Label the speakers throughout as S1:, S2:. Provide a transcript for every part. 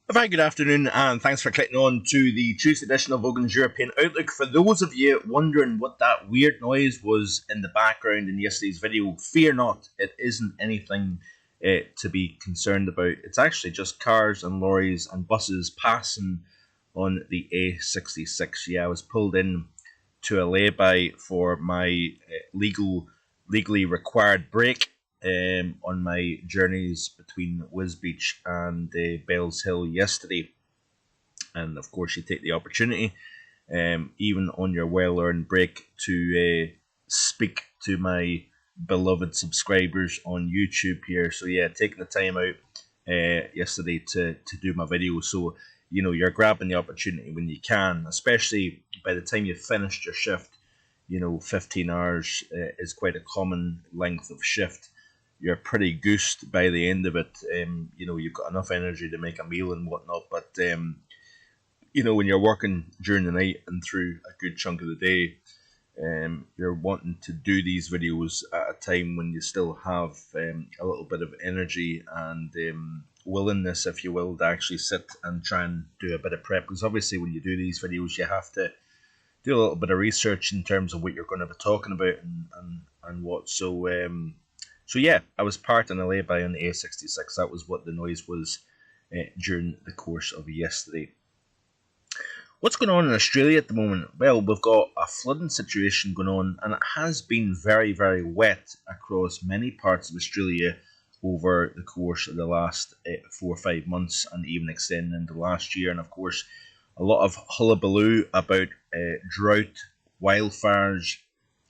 S1: A very good afternoon, and thanks for clicking on to the Tuesday edition of Logan's European Outlook. For those of you wondering what that weird noise was in the background in yesterday's video, fear not, it isn't anything to be concerned about. It's actually just cars and lorries and buses passing on the A66. Yeah, I was pulled in to a lay-by for my legally required break on my journeys between Wisbeach and Bells Hill yesterday. And of course, you take the opportunity, even on your well-earned break, to speak to my beloved subscribers on YouTube here. So yeah, taking the time out yesterday to do my video. So you're grabbing the opportunity when you can, especially by the time you've finished your shift. 15 hours is quite a common length of shift. You're pretty goosed by the end of it. You've got enough energy to make a meal and whatnot, but when you're working during the night and through a good chunk of the day, you're wanting to do these videos at a time when you still have a little bit of energy and willingness, if you will, to actually sit and try and do a bit of prep. Because obviously when you do these videos, you have to do a little bit of research in terms of what you're going to be talking about and what. So yeah, I was parked on a lay-by on the A66. That was what the noise was during the course of yesterday. What's going on in Australia at the moment? Well, we've got a flooding situation going on, and it has been very, very wet across many parts of Australia over the course of the last 4 or 5 months, and even extending into last year. And of course, a lot of hullabaloo about drought, wildfires,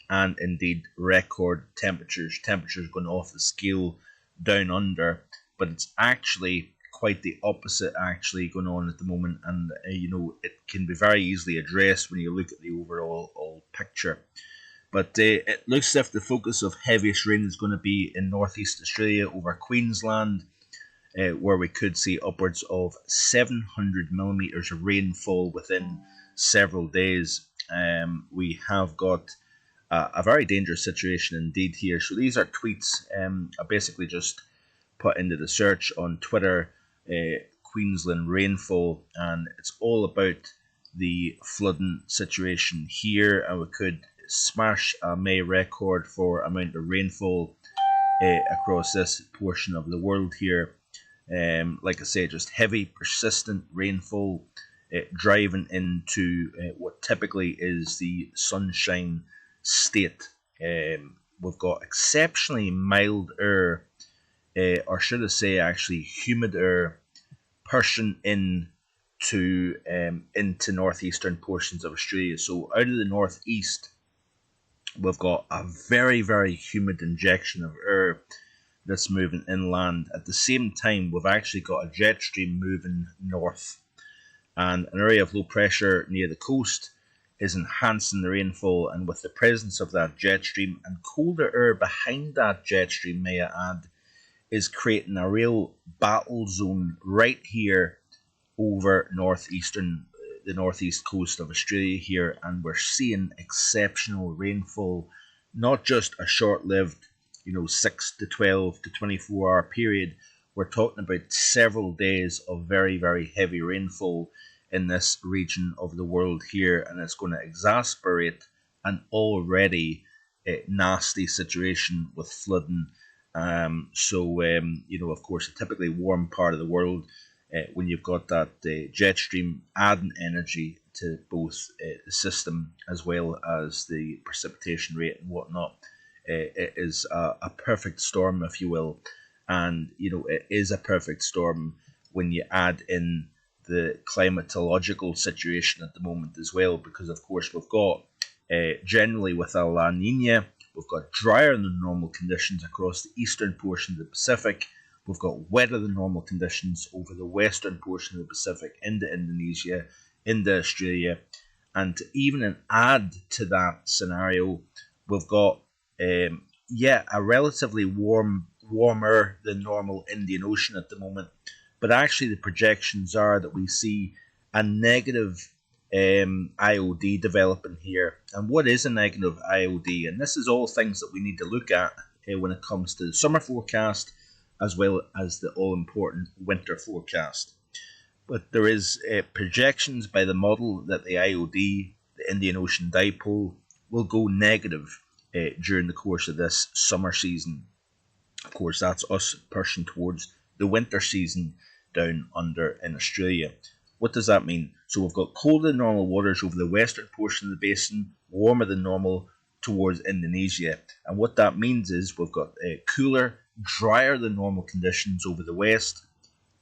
S1: and indeed record temperatures going off the scale down under. But it's actually quite the opposite actually going on at the moment, and it can be very easily addressed when you look at the overall picture. But it looks as if the focus of heaviest rain is going to be in northeast Australia over Queensland, where we could see upwards of 700 millimetres of rainfall within several days. We have got a very dangerous situation indeed here. So these are tweets I basically just put into the search on Twitter, Queensland rainfall, and it's all about the flooding situation here, and we could smash a May record for amount of rainfall across this portion of the world here. Like I say, just heavy, persistent rainfall driving into what typically is the sunshine state. We've got exceptionally mild air, or should I say actually humid air, pushing into northeastern portions of Australia. So out of the northeast, we've got a very, very humid injection of air that's moving inland. At the same time, we've actually got a jet stream moving north, and an area of low pressure near the coast is enhancing the rainfall, and with the presence of that jet stream and colder air behind that jet stream, may I add, is creating a real battle zone right here over the northeast coast of Australia here, and we're seeing exceptional rainfall, not just a short-lived 6 to 12 to 24 hour period. We're talking about several days of very, very heavy rainfall in this region of the world here, and it's going to exacerbate an already nasty situation with flooding. Of course, a typically warm part of the world, when you've got that jet stream adding energy to both the system as well as the precipitation rate and whatnot, it is a perfect storm, if you will. And it is a perfect storm when you add in the climatological situation at the moment as well, because of course we've got generally with a La Nina, we've got drier than normal conditions across the eastern portion of the Pacific. We've got wetter than normal conditions over the western portion of the Pacific into Indonesia, into Australia, and to even add to that scenario, we've got a relatively warmer than normal Indian Ocean at the moment. But actually the projections are that we see a negative IOD developing here. And what is a negative IOD? And this is all things that we need to look at when it comes to the summer forecast as well as the all-important winter forecast. But there is projections by the model that the IOD, the Indian Ocean Dipole, will go negative during the course of this summer season. Of course, that's us pushing towards the winter season down under in Australia. What does that mean? So we've got colder than normal waters over the western portion of the basin, warmer than normal towards Indonesia. And what that means is we've got cooler, drier than normal conditions over the west,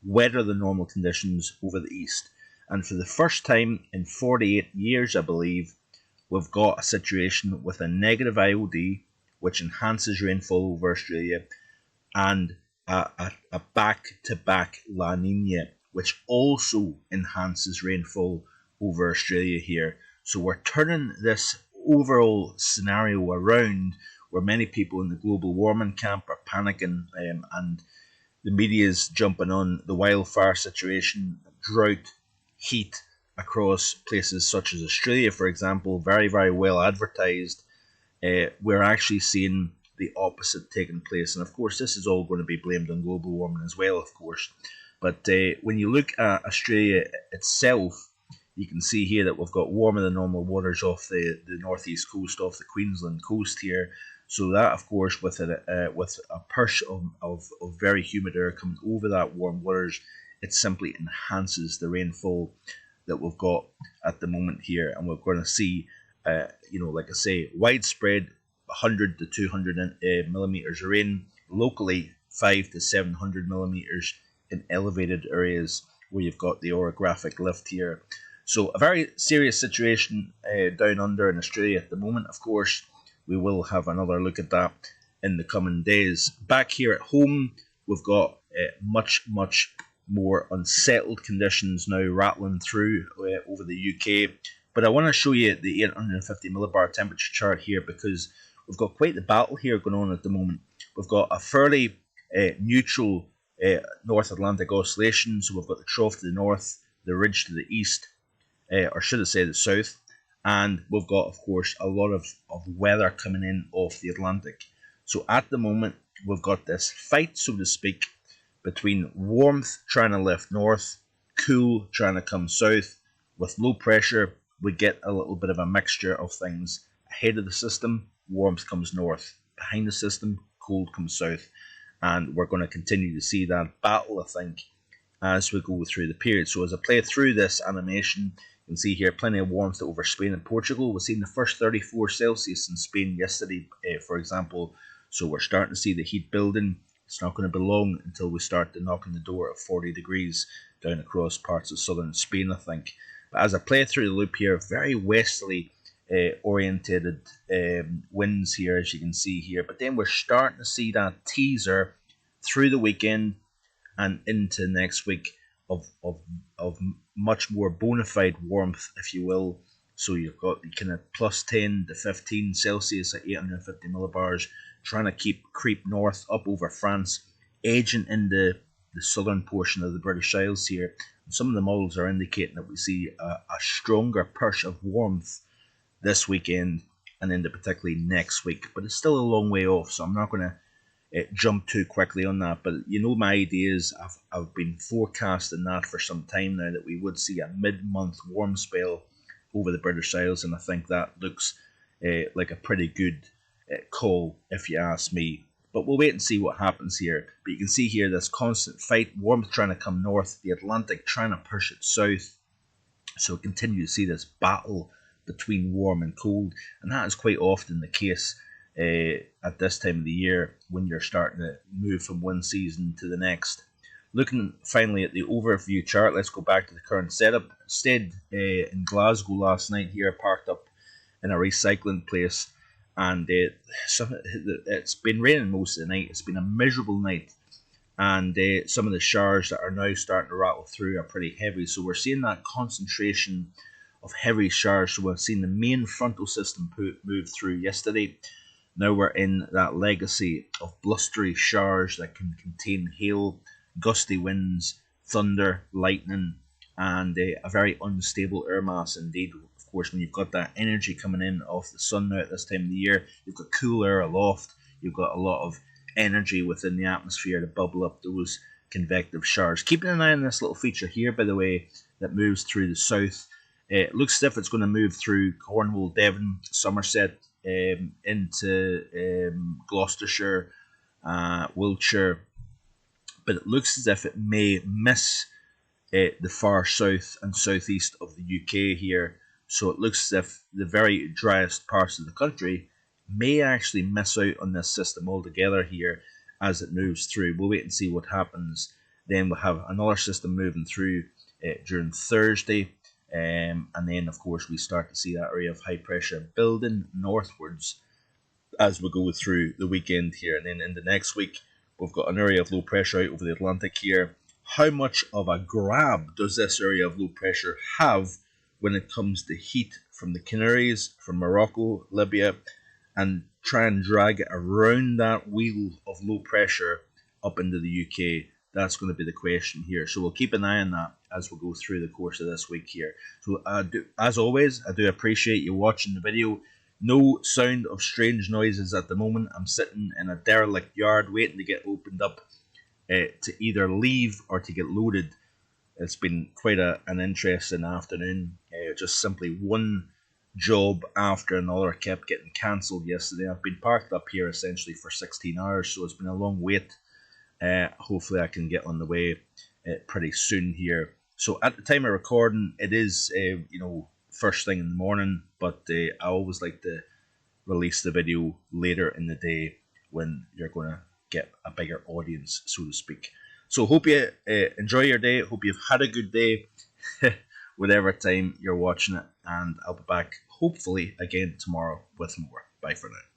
S1: wetter than normal conditions over the east. And for the first time in 48 years, I believe, we've got a situation with a negative IOD, which enhances rainfall over Australia, and a back-to-back La Nina, which also enhances rainfall over Australia here. So we're turning this overall scenario around, where many people in the global warming camp are panicking, and the media's jumping on the wildfire situation, drought, heat across places such as Australia, for example, very, very well advertised. We're actually seeing the opposite taking place. And of course, this is all going to be blamed on global warming as well, of course. But when you look at Australia itself, you can see here that we've got warmer than normal waters off the northeast coast, off the Queensland coast here. So that, of course, with a push of very humid air coming over that warm waters, it simply enhances the rainfall that we've got at the moment here. And we're going to see, like I say, widespread 100 to 200 millimeters of rain, locally 5 to 700 millimeters in elevated areas where you've got the orographic lift here. So a very serious situation down under in Australia at the moment. Of course, we will have another look at that in the coming days. Back here at home, we've got much more unsettled conditions now rattling through over the UK. But I want to show you the 850 millibar temperature chart here, because we've got quite the battle here going on at the moment. We've got a fairly neutral North Atlantic oscillation. So we've got the trough to the north, the ridge to the east, or should I say the south. And we've got, of course, a lot of weather coming in off the Atlantic. So at the moment, we've got this fight, so to speak, between warmth trying to lift north, cool trying to come south. With low pressure, we get a little bit of a mixture of things. Ahead of the system, warmth comes north. Behind the system, cold comes south. And we're going to continue to see that battle, I think, as we go through the period. So as I play through this animation, you can see here plenty of warmth over Spain and Portugal. We've seen the first 34 Celsius in Spain yesterday, for example. So we're starting to see the heat building. It's not going to be long until we start to knock on the door of 40 degrees down across parts of southern Spain, I think. But as I play through the loop here, very westerly orientated winds here, as you can see here. But then we're starting to see that teaser through the weekend and into next week of much more bona fide warmth, if you will. So you've got kind of plus 10 to 15 Celsius at 850 millibars, trying to creep north up over France, edging into the southern portion of the British Isles here. And some of the models are indicating that we see a stronger push of warmth this weekend and into particularly next week. But it's still a long way off, so I'm not going to jump too quickly on that. But you know my ideas. I've been forecasting that for some time now, that we would see a mid-month warm spell over the British Isles, and I think that looks like a pretty good call, if you ask me. But we'll wait and see what happens here. But you can see here this constant fight, warmth trying to come north, the Atlantic trying to push it south. So continue to see this battle between warm and cold, and that is quite often the case at this time of the year when you're starting to move from one season to the next. Looking finally at the overview chart, let's go back to the current setup. Stayed in Glasgow last night here, parked up in a recycling place, and it's been raining most of the night. It's been a miserable night, and some of the showers that are now starting to rattle through are pretty heavy. So we're seeing that concentration of heavy showers. So we've seen the main frontal system move through yesterday. Now we're in that legacy of blustery showers that can contain hail, gusty winds, thunder, lightning, and a very unstable air mass indeed. Of course, when you've got that energy coming in off the sun now at this time of the year, you've got cool air aloft, you've got a lot of energy within the atmosphere to bubble up those convective showers. Keeping an eye on this little feature here, by the way, that moves through the south. It looks as if it's going to move through Cornwall, Devon, Somerset, into Gloucestershire, Wiltshire, but it looks as if it may miss the far south and southeast of the UK here. So it looks as if the very driest parts of the country may actually miss out on this system altogether here as it moves through. We'll wait and see what happens. Then we'll have another system moving through during Thursday. And then, of course, we start to see that area of high pressure building northwards as we go through the weekend here. And then in the next week, we've got an area of low pressure out over the Atlantic here. How much of a grab does this area of low pressure have when it comes to heat from the Canaries, from Morocco, Libya, and try and drag it around that wheel of low pressure up into the UK? That's going to be the question here. So we'll keep an eye on that as we go through the course of this week here. So as always, I do appreciate you watching the video. No sound of strange noises at the moment. I'm sitting in a derelict yard waiting to get opened up to either leave or to get loaded. It's been quite an interesting afternoon. Just simply one job after another kept getting cancelled yesterday. I've been parked up here essentially for 16 hours, so it's been a long wait. Hopefully I can get on the way pretty soon here. So at the time of recording, it is first thing in the morning, but I always like to release the video later in the day when you're going to get a bigger audience, so to speak. So hope you enjoy your day. Hope you've had a good day whatever time you're watching it, and I'll be back hopefully again tomorrow with more. Bye for now.